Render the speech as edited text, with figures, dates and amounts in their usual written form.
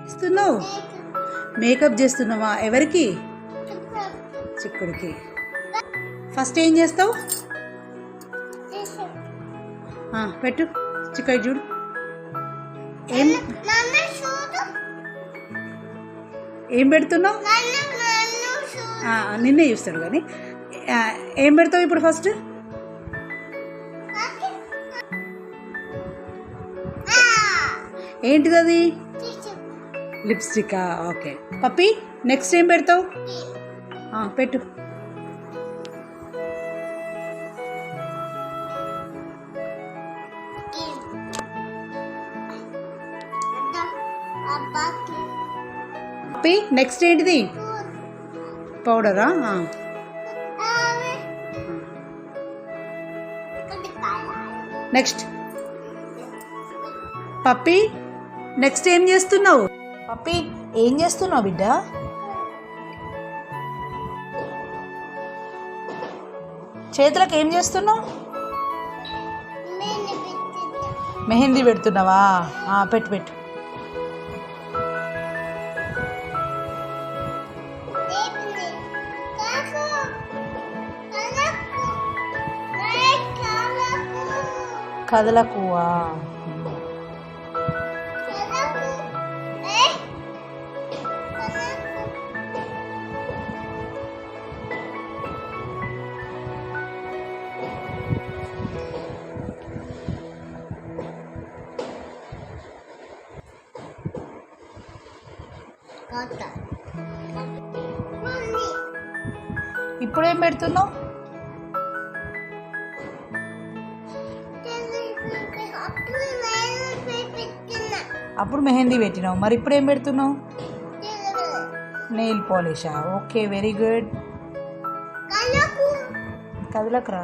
ఇస్తున్నావు మేకప్ చేస్తున్నావా? ఎవరికి? చిక్కుడికి. ఫస్ట్ ఏం చేస్తావు? పెట్టు చిక్కడి చూడు. ఏం పెడుతున్నావు? నిన్నే చూస్తాడు కానీ ఏం పెడతావు ఇప్పుడు? ఫస్ట్ ఏంటిది అది? లిప్స్టికా? ఓకే పప్పి, నెక్స్ట్ ఏం పెడతావు? పెట్టు. పప్పి నెక్స్ట్ ఏంటిది? పౌడరా? నెక్స్ట్ పప్పి, నెక్స్ట్ ఏం చేస్తున్నావు? పప్పి ఏం చేస్తున్నావు బిడ్డ? చేతులకు ఏం చేస్తున్నావు? మెహందీ పెడుతున్నావా? పెట్టు పెట్టు. కదలకువా? ఇప్పుడేం పెడుతున్నావు? అప్పుడు మెహందీ పెట్టినావు, మరి ఇప్పుడు ఏం పెడుతున్నావు? నెయిల్ పాలిషా? Okay very good. కదలకురా.